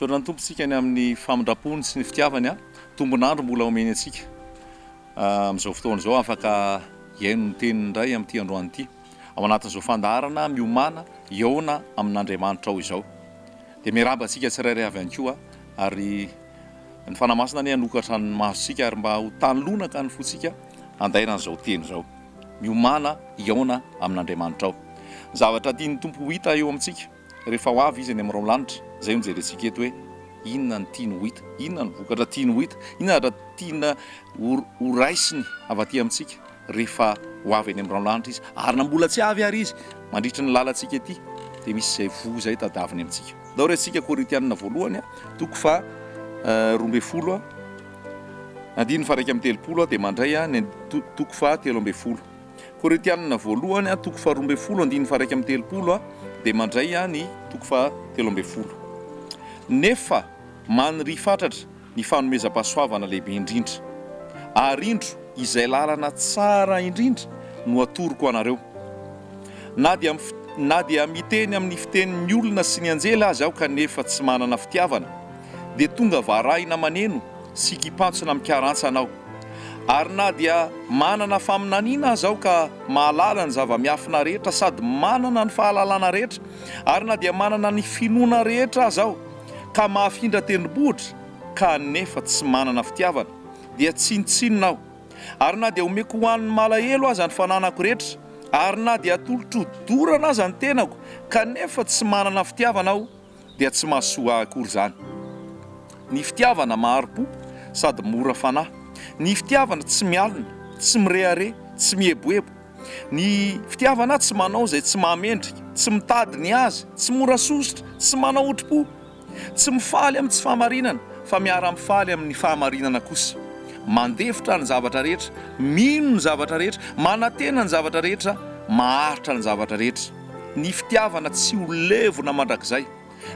Saoran'ny tompontsika ny amin'ny famindrapony sy ny fitiavany a tombonandro mbola omeny antsika amin'izao fotoana izao afaka iaino ny teniny indray amin'ity androany ity ao anatin'izao fandaharana miomana eona amin'Andriamanitra ao izao dia miaraba antsika tsirairay avy ihany koa ary ny fanamasina ny hanokatra ny masontsika ary mba ho tanolonaka ny fontsika andairan'izao teny izao miomana eona amin'Andriamanitra ao zavatra tiany tompo ho hita eo amintsika rehefa ho avy izy any amin'irao lanitra zay no jerentsika eto hoe inona ny tiany ho hita, inona ny vokatra tiany ho hita, inona ra tiana ho raisiny avy aty amintsika rehefa ho avy any amin'irao lanitra izy ary na mbola tsy avy ary izy mandritra ny lalantsika ety dia misy izay vo zay tadaviny amintsika. Dao resika Korintianina voalohany toko fa 12 andiny faraika amin'ny telopolo dia mandray ny toko fa 13. Korintianina voalohany toko fa 12 andiny faraika amin'ny telopolo dia mandray ny toko fa 13. Nefa maniry fatratra ny fanomezam-pahasoavana lehibe indrindra ary indro izay lalana tsara indrindra no atoroko anareo na dia miteny amin'ny fitenin'ny olona sy ny anjela azy aho kanefa tsy manana fitiavana dia tonga varahina maneno sy kipantsona mikarantsana aho ary na dia manana faminaniana azy aho ka mahalala ny zava-miafina rehetra sady manana ny fahalalana rehetra ary na dia manana ny finoana rehetra azy aho ka mahafindra tendrombohitra kanefa tsy manana fitiavana dia tsinotsinona aho ary na dia omeko ho an'ny malahelo aza ny fananako rehetra ary na dia atolotrodorana aza ny tenako kanefa tsy manana fitiavana aho dia tsy mahasoa akory izany. Ny fitiavana maharo-po sady mora fanahy, ny fitiavana tsy mialina, tsy mirehare, tsy mieboebo, ny fitiavana tsy manao izay tsy mahamendrika, tsy mitady ny azy, tsy mora sositra, tsy manao otro-po, tsy mifaly amin'ny tsy fahamarinana fa miara-mifaly amin'ny fahamarinana kosa, mandefitra ny zavatra rehetra, mino ny zavatra rehetra, manantena ny zavatra rehetra, maharitra ny zavatra rehetra. Ny fitiavana tsy ho levona mandrakizay,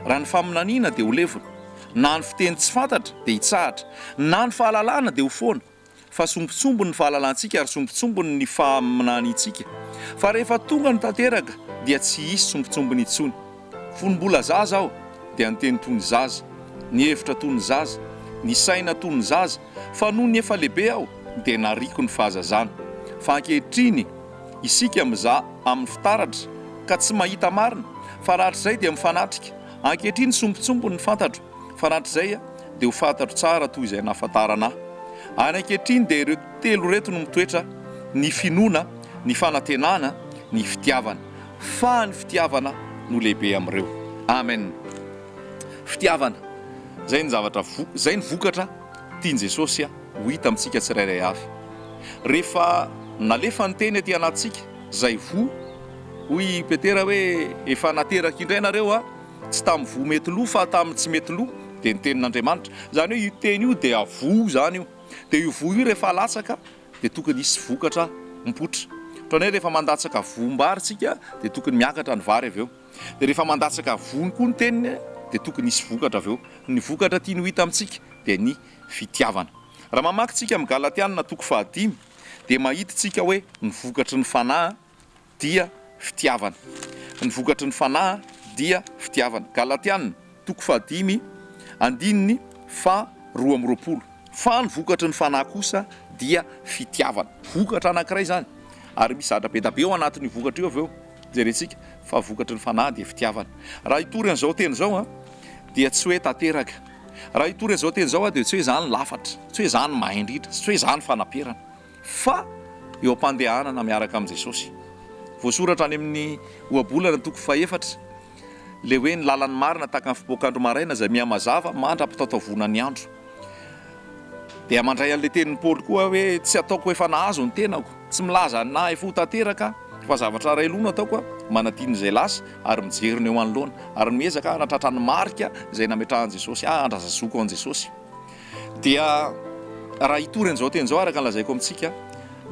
raha ny faminaniana dia ho levona, na ny fiteny tsy fantatra dia hitsahatra, na ny fahalalana dia ho foana, fa sombitsombony ny fahalalantsika ary sombitsombony ny faminanitsika. Fa rehefa tonga ny tanteraka dia tsy hisy sombitsombony intsony. Fonombola zaza aho dia ny teny toy ny zaza, ny hevitra toy ny zaza, ny saina toy ny zaza, fa noho ny efa lehibe aho dia nariko ny fahazazana. Fa ankehitriny isika mizaha amin'ny fitaratra ka tsy mahita marina, fa rahatr'izay dia mifanatrika. Ankehitriny sombitsombony ny fantatro, fa rahatr'izay dia ho fantatro tsara toy izay nahafantarana ahy. Any ankehitriny dia ireo telo reto no mitoetra: ny finoana, ny fanantenana, ny fitiavana. Fa ny fitiavana no lehibe amin'ireo. Amen. Fitiavana, zay ny zavatra zay ny vokatra tiany Jesosy ho hita amintsika tsirairay avy. Rehefa nalefa ny teny aty anatintsika zay vo hoy Petera hoe efa nateraka indray nareo tsy tamin'ny vo mety loha fa tamin'ny tsy mety loha dia ny tenin'Andriamanitra. Zany hoe io teny io dia avo zany io, dia io vo io rehefa latsaka dia tokony hisy vokatra mipoitra. Ohatran'ny hoe rehefa mandatsaka voam-bary tsika dia tokony miakatra ny vary avy eo, dia rehefa mandatsaka vony koa ny teniny dia tokony hisy vokatra avy eo. Ny vokatra tiany ho hita amintsika dia ny fitiavana. Raha mamaky tsika amin'ny Galatianina toko 5 dia mahita tsika hoe ny vokatry ny fanahy dia fitiavana. Ny vokatry ny fanahy dia fitiavana. Galatianina toko 5 andininy fa 12. Fa ny vokatry ny fanahy kosa dia fitiavana. Vokatra anankiray zany ary misy zavatra be da be ao anatin'ny vokatra io avy eo. Jerentsika fa vokatry ny fanahy dia fitiavana. Raha hitory an'izao teny izao dia tsy hoe tanteraka. Raha hitory an'izao teny izao dia tsy hoe izany lafatra, tsy hoe izany mahendritra, tsy hoe izany fanamperana, fa eo am-pandehanana miaraka amin'i Jesosy. Voasoratra any amin'ny ohabolana toko 4 le hoe ny lalan'ny marina tahaka ny fipoakandro maraina izay mihamazava mandrapitaotavona ny andro. Dia mandray an'ilay tenin'ny Paoly koa hoe tsy ataoko efa nahazo ny tenako, tsy milaza nahy fo tanteraka fa zavatra ray loha no ataoko manadiny izay lasa ary mijeriny eo anoloana ary miezaka hanatratra ny marika izay nametrahan'i Jesosy handrazazoko an'i Jesosy. Dia raha hitory an'izao teny izao araka ny lazaiko amintsika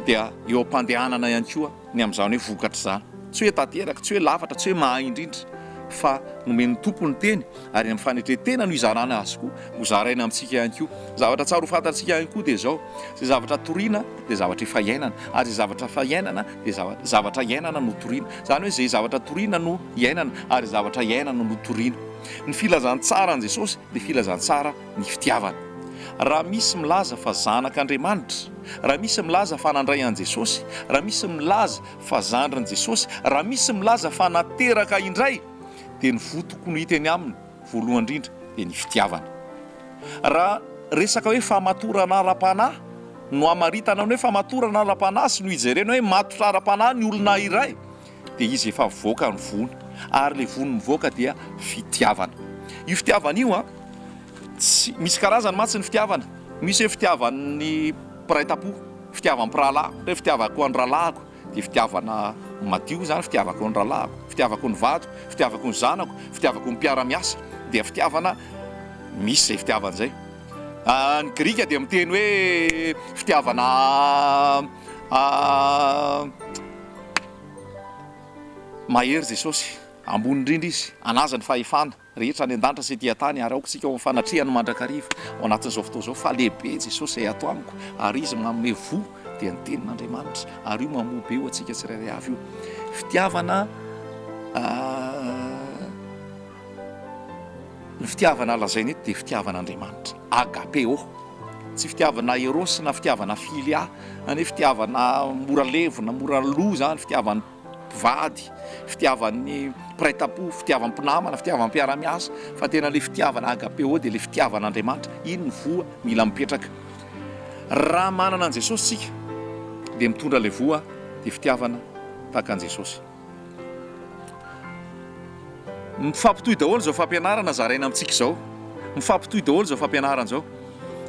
dia eo am-pandehanana ihany koa ny amin'izany hoe vokatra izany, tsy hoe tanteraka, tsy hoe lafatra, tsy hoe mahay indrindra, fa nomeny tompony teny ary amin'ny fanetretena no izarana azy koa ho zaraina amintsika ihany koa. Zavatra tsara ho fantatsika ihany koa dia izao: zay zavatra toriana dia zavatra efa iainana, ary zay zavatra efa iainana dia zavatra iainana no toriana. Zany hoe zay zavatra toriana no iainana ary zavatra iainana no toriana. Ny filazantsara an' Jesosy dia filazantsara ny fitiavana. Raha misy milaza fa zanak'Andriamanitra, raha misy milaza fa nandray an' Jesosy, raha misy milaza fa zandrin' Jesosy, raha misy milaza fa nateraka indray, dia ny votoko no hita eny aminy voalohany indrindra dia ny fitiavana. Raha resaka hoe famatorana ara-panahy no amaritana ny hoe famatorana ara-panahy sy no ijerena hoe matotra ara-panahy ny olona iray, dia izy efa mivoaka ny vony, ary le vony mivoaka dia fitiavana. Io fitiavana io misy karazany matsy ny fitiavana. Misy hoe fitiavan'ny mpiray-tam-po, fitiavan'ny mpirahalahy, hoe fitiavako ny rahalahiko, dia fitiavana madio zany, fitiavako ny rahalahiko, fitiavako ny vato, fitiavako ny zanako, fitiavako ny mpiara-miasa, dia fitiavana misy zay fitiavana zay. Ny Grika dia miteny hoe fitiavana mahery Jesosy, ambony indrindra izy, anaza ny fahefana rehetra any an-danitra sy ety tany, ary aokotsika ao fanatrehany mandrakariva ao anatin'izao fotoana izao, fa lehibe Jesosy zay ato amiko, ary izy manome vo dia ny tenin'Andriamanitra, ary io mamobe eo antsika tsirairay avy io. Fitiavana ny fitiavana lazaina eto dia fitiavan'Andriamanitra, agapeo, tsy fitiavana erosy na fitiavana filia, ny fitiavana mora levona, mora loha zany, fitiavany mpivady, fitiavan'ny mpiray-tam-po, fitiavan'ny mpinamana, fitiavan'ny mpiara-miasa, fa tena le fitiavana agapeo dia le fitiavan'Andriamanitra. Iny ny voa mila mipetraka. Raha manana an' Jesosy tsika dia mitondra le voa dia fitiavana tahaka an' Jesosy. Mifampitohy daholo zao fampianarana zaraina amintsika izao, mifampitohy daholo zao fampianarana zao.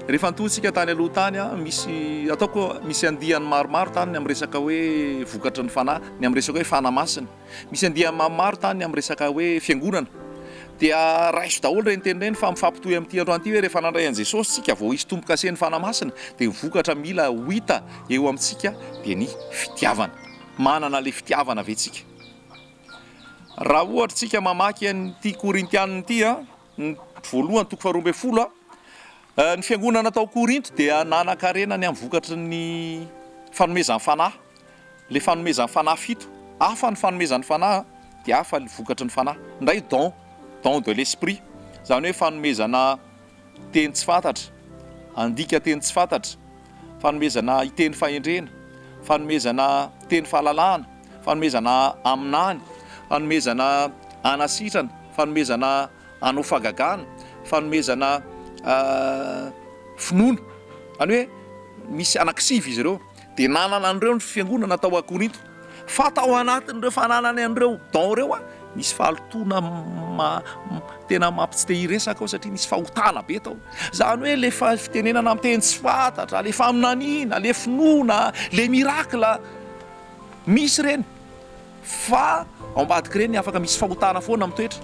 Rehefa ntohintsika tany aloha tany misy ataoko misy andihany maromaro tany ny amin'ny resaka hoe vokatry ny fanahy, ny amin'ny resaka hoe fanamasina, misy andihany maromaro tany ny amin'ny resaka hoe fiangonana, dia raiso daholo reny teny reny fa mifampitohy amin'ity androany ity hoe rehefa nandray an' Jesosy tsika vao hisy tombo-kaseny fanamasina dia vokatra mila ho hita eo amintsika dia ny fitiavana. Manana le fitiavana ve tsika? Raha ohatra tsika mamaky an'ity Korintianina ity ny voalohany toko 12, ny fiangonana tao Korinto dia nanan-karenany amin'ny vokatry ny fanomezan'ny fanahy, le fanomezan'ny fanahy 7, hafa ny fanomezan'ny fanahy dia hafa ny vokatry ny fanahy. Ndray don de l'esprit, zany hoe fanomezana teny tsy fantatra, andika teny tsy fantatra, fanomezana iteny fahendrena, fanomezana teny fahalalahana, fanomezana aminany, fanomezana anasitrana, fanomezana anao fagagana, fanomezana finoana. Any hoe misy anankisivy izy ireo, dia nanana an'ireo ny fiangonana tao a Korinto, fa tao anatin'ireo fananany an'ireo don reo misy fahalotoana tena mampitsy te hiresaka ao, satria misy fahotana be tao. Zany hoe le fitenenana amin'ny teny tsy fantatra, le faminaniana, le finoana, le mirakla, misy reny, fa ao ambadiky ireny afaka misy fahotana foana mitoetra.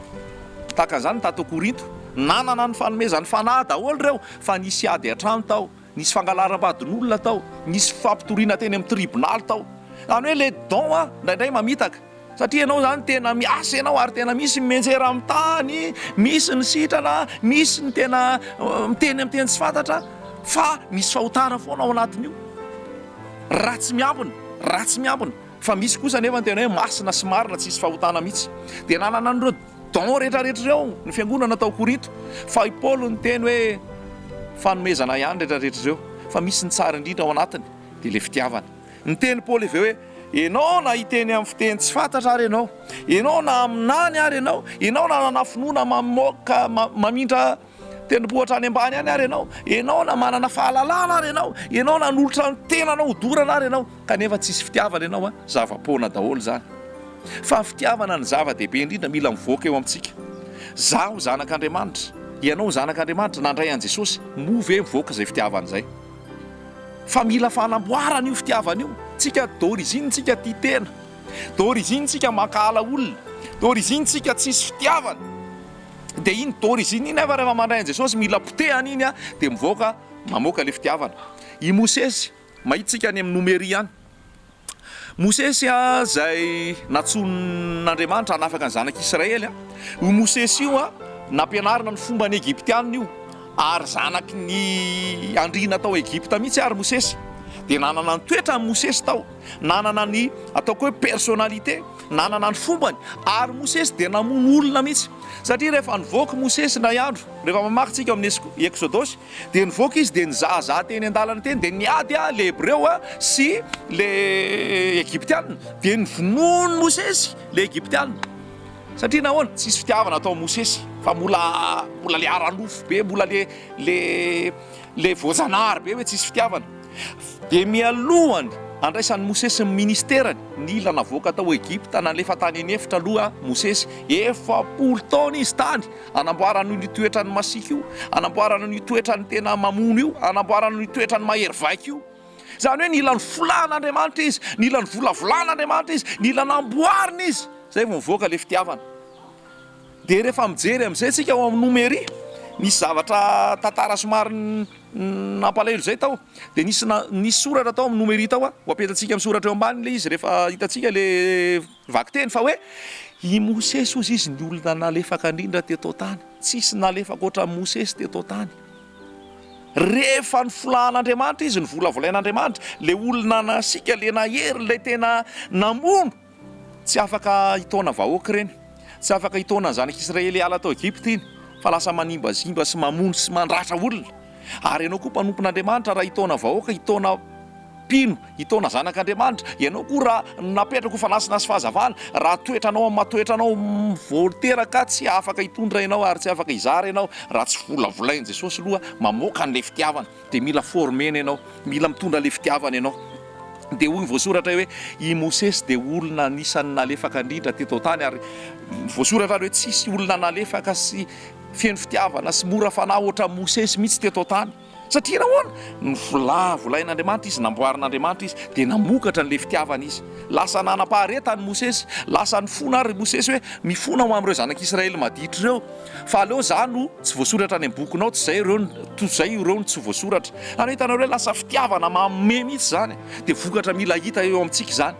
Tahaka an'izany tato Korinto, nanana ny fanomezan'ny fanahy daholo reo, fa nisy ady hatrany tao, nisy fangalaram-badin'olona tao, nisy fampitoriana teny amin'ny tribonaly tao. Zany hoe le don indraindray mamitaka, satria ianao zany tena miasa ianao, ary tena misy mimenjera amin'ny tany, misy ny sitrana, misy ny tena miteny amin'ny teny tsy fantatra, fa misy fahotana foana ao anatin'io. Ratsy miambina, fa misy kosa nefa ny tena hoe masina sy marina, tsy misy fahotana mihitsy. Dia nanana an'ireo don rehetrarehetra ireo ny fiangonana tao Korinto, fa i Paolo ny teny hoe fanomezana ihany rehetrarehetra ireo, fa misy ny tsara indrindra ao anatiny dia le fitiavana. Ny teny Paolo eve hoe ianao na hiteny amin'ny fiteny tsy fantatra ary ianao na aminany ary ianao na nanafinoana mamoaka mamindra tendrombohitra any ambany any ary ianao na manana fahalalana ary ianao na nolotra ny tenanao dorana ary kanefa tsisy fitiavana ianao zava-poana daholo zany. Fa fitiavana ny zava-dehibe indrindra mila mivoaka eo amintsika. Zaho zanak'Andriamanitra, ianao zanak'Andriamanitra, nandray an' Jesosy, move mivoaka izay fitiavana izay. Fa mila fanamboarana io fitiavana io. Tsika d'origine tsika tia tena, d'origine tsika makala olona, d'origine tsika tsisy fitiavana. Dia iny d'origine iny rehefa mandray an' Jesosy mila potehana iny dia mivoaka mamoaka le fitiavana. I Mosesy mahitsika any amin'ny Nomeria any, Mosesy zay natson'Andriamanitra hanafaka ny zanak'Israely io Mosesy io nampianarina ny fomba ny Egyptianina io, ary zanaky ny andriana tao Egypta mihitsy ary Mosesy. dia nanana ny toetra ny Mosesy tao, nanana ny ataoko hoe personnalité, nanana ny fombany, ary Mosesy dia namono olona mihitsy. Satria rehefa nivoaka Mosesy na andro, rehefa mamaky tsika amin'ny Exodosy, dia nivoaka izy dia nizahazaha teny an-dalana teny, dia niady le Hébreu sy le Egyptianina, dia nivonono Mosesy le Egyptianina. Satria nahoana tsisy fitiavana atao Mosesy, fa mbola le aranofo be, mbola le voajanahary be hoe tsisy fitiavana. Dia mialohany andraisan'ny Mosesy ny ministerany nila navoaka tao Egypta, nalefa tany anefitra aloha Mosesy, 400 taona izy tany anamboarana io toetrany masika io, anamboarana io toetrany tena mamono io, anamboarana io toetrany mahery vaika io. Zany hoe nila ny folan'Andriamanitra izy, nila ny volavolan'Andriamanitra izy, nila namboarina izy, zay vao mivoaka le fitiavana. Dia rehefa mijery amin'izay tsika ao amin'ny Nomery, nisy zavatra tantara somary nampalahelo zay tao, dia nisy soratra tao amin'ny Nomery tao ho apetatsika amin'ny soratra eo ambany le izy rehefa hitatsika le vaky teny fa hoe i Mosesy ozy izy ny olona nalefaka indrindra teto tany, tsisy nalefaka oatra Mosesy teto tany. Rehefa ny folan'Andriamanitra izy, ny volavolain'Andriamanitra, le olona nasika le nahery, le tena namono, tsy afaka hitaona vahoaka ireny, tsy afaka hitaona ny zanak'Israely hiala tao Egypta iny, fa lasa manimbazimba sy mamono sy mandratra olona. Ary ianao koa mpanompon'Andriamanitra, raha hitaona vahoaka, hitaona mpino, hitaona zanak'Andriamanitra, ianao koa raha napetraka ho fanasinasy fahazavana, raha toetranao matoetranao voateraka, tsy afaka hitondra ianao ary tsy afaka hizara ianao raha tsy volavolain' Jesosy aloha mamoaka an'le fitiavana. Dia mila formena ianao, mila mitondra le fitiavana ianao. Dia hoy voasoratra hoe i Mosesy dia olona anisan'ny nalefaka indrindra teto tany, ary voasoratra hoe tsisy olona nalefaka sy feno fitiavana sy mora fanahy oatra Mosesy mihitsy teto tany. Satria nahoana ny volain'Andriamanitra izy, namboarin'Andriamanitra izy, dia namokatra n'le fitiavana izy. Lasa nanam-pahareta ny Mosesy, lasa nifona ary Mosesy hoe mifona ho amin'ireo zanak'Israely maditra ireo, fa aleo zany no tsy voasoratra any am-bokinao, tsy zay ireo no tsy voasoratra. Any hitanao hoe lasa fitiavana mamme mihitsy zany, dia vokatra mila hita eo amintsika zany.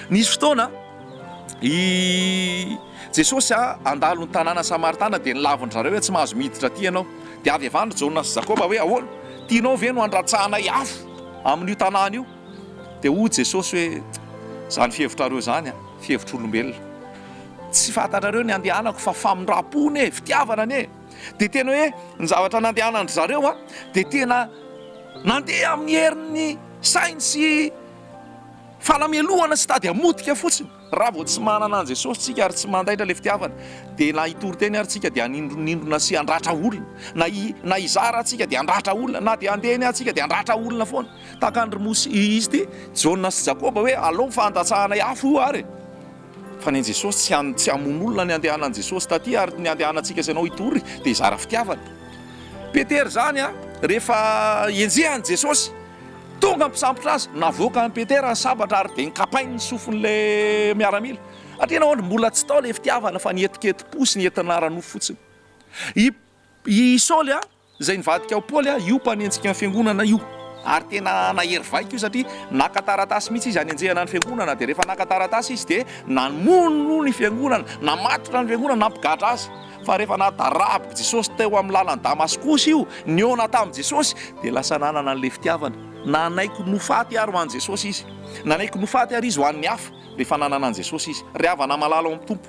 Nisy fotoana i Jesosy andalo ny tanàna Samaritana, dia nilaviny zareo hoe tsy mahazo miditra aty ianao. Dia avy avandry Jona sy Jakoba hoe ahoana, tianao ve no andratsahana afo amin'io tanàna io? Dia hoy Jesosy hoe zany fihevitrareo zany fihevitr'olombelona, tsy fantatrareo ny andehanako fa famindram-pony fitiavana ne. Dia tena hoe ny zavatra nandehanandry zareo dia tena nandeha amin'ny herin'ny sainy sy falamelohana sy tady amotika fotsiny. Raha vao tsy manana an Jesosy tsika ary tsy mandaitra le fitiavana, dia na hitory teny ary tsika dia hanindronindrona sy handratra olona, na hizara tsika dia handratra olona, na dia handeny atsika dia handratra olona foana. Tahaka andry izy ty Jona sy Jakoba hoe aleo fandatsahana afo io ary, fa ny Jesosy tsy hamono olona ny andehanan Jesosy taty, ary ny andehanantsika sy ianao hitory dia hizara fitiavana. Petera zany rehefa enjehan Jesosy tonga mpisambotra azy, navoaka ny Petera ny sabatra ary dia nikapainy ny sofon'le miaramila. Atria nahoana mbola tsy tao le fitiavana fa nietiketi-po sy nietinara-nofo fotsiny. I Saoly izay nivadika ao Paoly io mpanenjika ny fiangonana io, ary tena nahery vaika io satria naka taratasy mihitsy izy hanenjehana ny fiangonana. Dia rehefa naka taratasy izy dia namono ny fiangonana, namatotra ny fiangonana, nampigatra azy. Fa rehefa natarabika Jesosy teo amin'ny lalany Damaskosy io, niona tamin'i Jesosy, dia lasa nanana an'le fitiavana. Nanaiko nofaty ary ho an'i Jesosy izy, nanaiko nofaty ary izy ho an'ny hafa rehefa nanana an'i Jesosy izy. Ry havana malala ao amin'ny Tompo,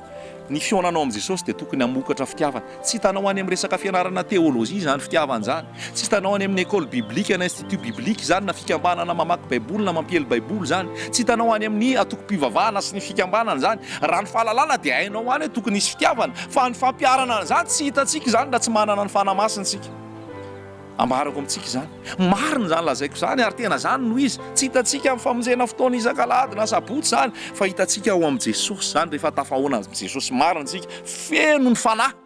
ny fionanao amin'i Jesosy dia tokony hamokatra fitiavana. Tsy hitanao any amin'ny resaka fianarana teolojia zany fitiavana zany, tsy hitanao any amin'ny école biblique na institut biblique zany na fikambanana mamaky baiboly na mampiely baiboly zany, tsy hitanao any amin'ny atoko-pivavahana sy ny fikambanana zany. Raha ny fahalalana dia hainao any hoe tokony hisy fitiavana, fa ny fampiarana zany tsy hitantsika zany raha tsy manana ny fanamasintsika. Ambarako amintsika zany, marina zany lazaiko zany, ary tena zany no izy. Tsy hitantsika amin'ny famonjena fotoana isan-kalady na sabotsy zany, fa hitantsika ao amin'ny Jesosy zany. Rehefa tafahoana amin'ny Jesosy marina antsika, feno ny fanahy.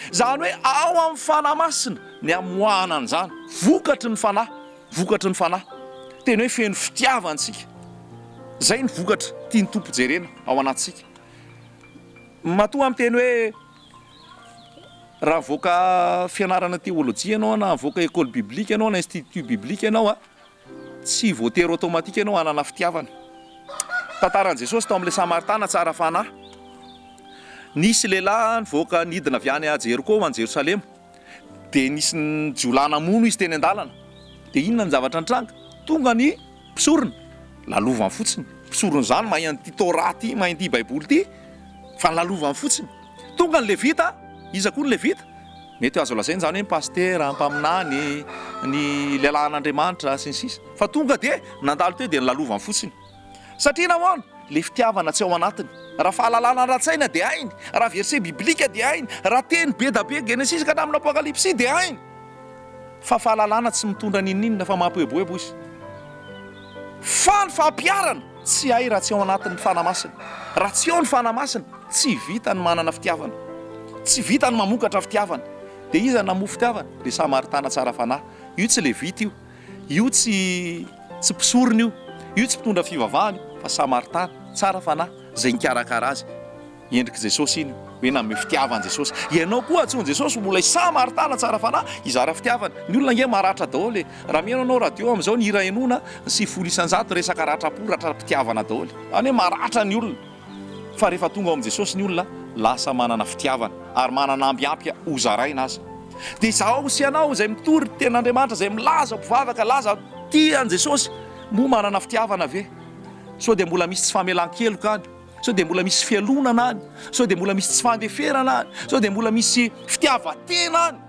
Zany hoe ao amin'ny fanahy masina ny amoahana an'izany, vokatry ny fanahy, vokatry ny fanahy. Tena hoe feno fitiavantsika. Zay ny vokatra tiany Tompo jerena ao anatsika. Matoa amin'ny teny hoe raha voaka fianarana teolojia ianao na voaka école biblique ianao na institut biblique ianao tsy voatery automatique ianao hanana fitiavana. Tantaran'i Jesosy tao amin'ilay Samaritana tsara fanahy. Nisy lehilahy nivoaka nidina avy any Jeriko any Jerosalema, dia nisy jiolahy namono izy teny an-dalana. Dia inona ny zavatra nitranga? Tonga ny pisorona lalovany fotsiny pisorony zany mahay an'ity Torah ty mahay an'ity baiboly ty fa lalovany fotsiny tonga ny levita iza koa ny levita mety azo lazainy zany hoe pastera mpaminany ny lehilahin'Andriamanitra sy ny sisa fa tonga de nandalo teo de ny lalovany fotsiny satria nahoana le fitiavana tsy ao anatiny raha fahalalana ratsaina de hainy raha verset biblika de hainy raha teny be da be Genesis ka hatramin'ny Apokalipsy de hainy fa fahalalana tsy mitondra ninninona fa mampieboebo izy fa ny fampiarana tsy hay raha tsy ao anatin'ny fanamasina raha tsy ao ny fanamasina tsy vita ny manana fitiavana tsy vita ny mamokatra fitiavana de iza namo fitiavana de samaritana tsara fanahy io tsy levita io tsy pisorona io tsy mpitondra fivavahany fa samaritana tsara fanahy zay nikarakara azy endriky Jesosy iny hoe nanome fitiavany Jesosy ianao koa atsony Jesosy mbola samaritana tsara fanahy izara fitiavana ny olona nge maratra daholy raha mihaino anao radio am'izao ny hira enona sy folo isanjato resaka ratrapo ratrapitiavana daholy any hoe maratra ny olona fa rehefa tonga ao am' Jesosy ny olona lasa manana fitiavana ary manana ambiampy hozaraina azy de zaho sy anao zay mitory ten'Andriamanitra zay milaza mpivavaka laza tian Jesosy mo manana fitiavana ve so de mbola misy tsy famelan-keloka any so de mbola misy fialonana any so de mbola misy tsy fandeferana any so de mbola misy fitiavatena any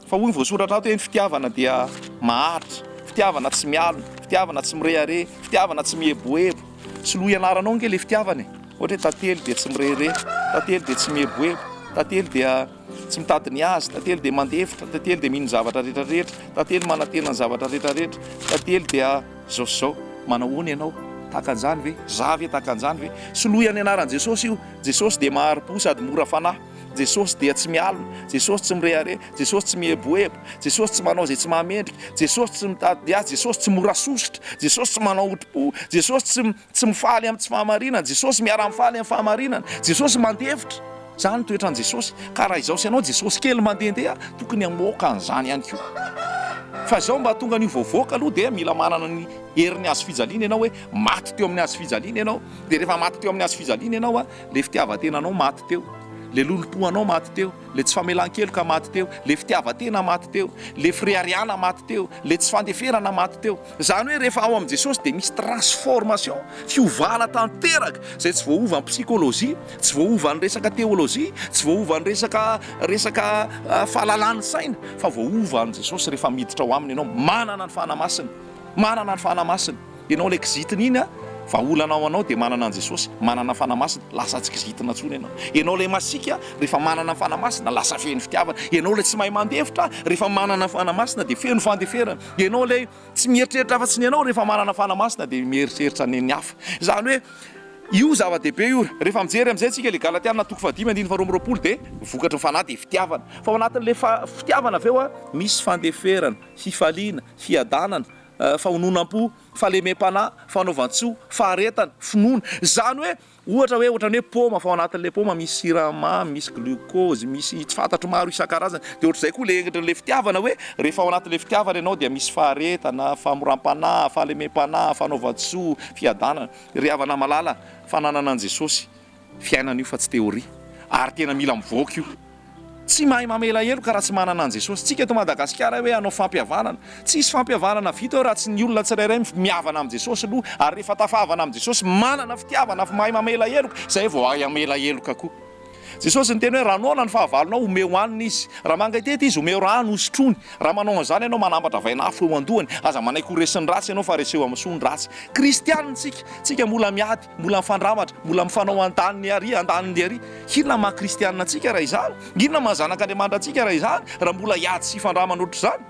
fa hoy ny voasoratra ato hoe ny fitiavana dia maharitra fitiavana tsy mialona fitiavana tsy mirehare fitiavana tsy mieboebo sy lo ianaranao nge le fitiavana ohatra hoe tantely de tsy mirehare tantely de tsy mieboebo tantely dia tsy mitady ny azy tantely de mandefitra tantely de mino zavatra rehetrarehetra tantely manantena ny zavatra rehetrarehetra tantely dia zao manahoana ianao takan'izany ve zavy takan'izany ve soloy any anaran'i Jesosy io Jesosy de mahari-po sady mora fanahy Jesosy dia tsy mialona Jesosy tsy mirehare Jesosy tsy mieboebo Jesosy tsy manao zay tsy mahamendrika Jesosy tsy mitady azy Jesosy tsy mora sositra Jesosy tsy manao otrpo Jesosy tsy mifaly amin'ny tsy fahamarinana Jesosy miara-mifaly amin'ny fahamarinana Jesosy mandefitra zany toetran'i Jesosy ka raha izao sy anao Jesosy kely mandehandeha tokony hamoaka an'izany ihany koa fa zao mba tonga ny voavoaka aloha de mila manana ny herin'ny azo fijaliana ianao hoe maty teo amin'ny azo fijaliana ianao de rehefa maty teo amin'ny azo fijaliana ianao a le fitiavantenanao maty teo le lolom-poanao maty teo le tsy famelan-keloka maty teo le fitiavatena maty teo le firiariana maty teo le tsy fandeferana maty teo zany hoe rehefa ao am' Jesosy de misy transformation fiovana tanteraka zay tsy voaova ny psikolojia tsy voaova ny resaka teolojia tsy voaova ny resaka fahalalany saina fa voaova ny Jesosy rehefa miditra ao aminy ianao manana ny fanamasina ianao le kizitina iny a fa olanao anao de manana an Jesosy manana fanamasina lasa tsy kizitina tsony ianao le masika rehefa manana fanamasina lasa feno fitiavana ianao le tsy mahay mandefitra rehefa manana fanamasina de feno fandeferana ianao le tsy mieritreritra afa tsy ny anao rehefa manana fanamasina de mieritreritra ny hafa zany hoe io zava-dehibe io rehefa mijery am'izay tsika le Galatiana toko 5:22 de vokatry ny fanahy de fitiavana fa ao anatin'le fitiavana aveo a misy fandeferana fifaliana fiadanana fahononam-po falemem-panahy fanaovan-tsoa faharetana finoana zany hoe ohatran'ny hoe poma fa ao anatin'le poma misy siramamy misy glucose misy tsy fantatro maro isan-karazany de ohatr'izay koa le engitrin'le fitiavana hoe rehefa ao anatin'le fitiavana ianao dia misy faharetana famoram-panahy fahalemem-panahy fanaovan-tsoa fiadanana ry havana malala fananana an Jesosy fiainana io fa tsy teoria ary tena mila mivoaka io tsy mahay mamela elo ka raha tsy manana an Jesosy tsika eto Madagasikara hoe anao fampihavanana tsisy fampihavanana vita raha tsy ny olona tsirairay miavana am' Jesosy aloha ary rehefa tafavana am' Jesosy manana fitiavana fa mahay mamela eloka zay vao ay amela eloka koa Jesosy niteny hoe raha anao ny fahavalonao omeo hanina izy raha mangaitety izy omeo rano hosotrony raha manao an'izany ianao manambatra vainafo eo an-dohany aza manaiky ho resin'ny ratsy ianao fa reseho amin'ny soany ratsy kristianina tsika mbola miady mbola mifandramatra mbola mifanao an-taniny ary an-taniny ary inona maha kristianina antsika raha izany inona maha zanak'Andriamanitra antsika raha izany raha mbola hiady sy fandramana ohatr' izany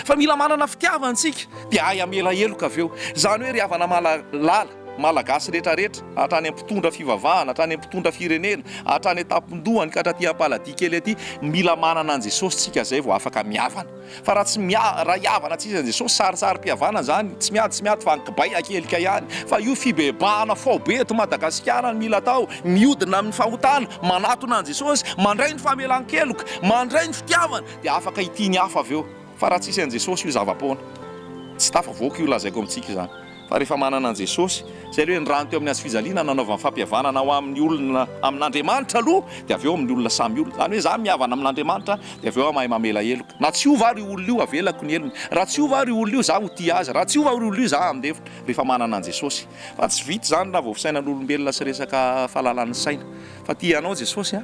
fa mila manana fitiavana antsika dia ay amela eloka aveo zany hoe ry havana malala malagasy rehetrarehetra hatrany ampitondra fivavahana hatrany ampitondra firenena hatrany atapindohany ka hatraty ampaladia kely aty mila manana an Jesosy tsika zay vao afaka miavana fa raha tsy raha hiavana tsika an Jesosy sarisary-pihavana zany tsy miady fa ankibay akelika ihany fa io fibebahana fao be eto Madagasikara mila atao miodina amin'ny fahotana manatona an Jesosy mandray ny famelan-keloka mandray ny fitiavana dia afaka hitiny hafa aveo fa raha tsisy an Jesosy io zava-poana tsy tafavoaka io lazaiko amintsika izany fa rehefa manana an Jesosy zay hoe ny rano teo amin'ny azy fijaliana nanaovany fampihavanana ho amin'ny olona amin'Andriamanitra aloha dia avy eo amin'ny olona samy olona, zany hoe za mihavana amin'Andriamanitra dia avy eo mahay mamela heloka, na tsy ova ary olona io avelako ny helony, raha tsy ova ary olona io za ho tia azy, raha tsy ova ary olona io za andefitra rehefa manana an Jesosy. Fa tsy vita zany raha vao fisainan'olombelona sy resaka fahalalan'ny saina, fa tianao Jesosy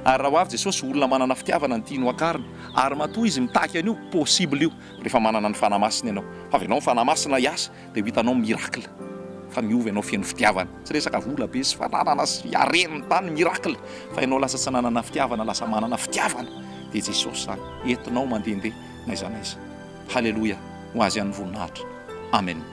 ary raha ho avy Jesosy olona manana fitiavana ny tiany akarina ary matoa izy mitaky an'io possible io rehefa manana ny fanamasina ianao. Fa avy ianao ny fanamasina hiasa dia ho hitanao miracle fa miova ianao feno fitiavana, tsy resaka vola be sy fananana sy hareniny tany miracle, fa ianao lasa tsy nanana fitiavana, lasa manana fitiavana dia Jesosy zany entinao mandehandeha naiza naiza. Halleloia, ho azy ihany ny voninahitra. Amen.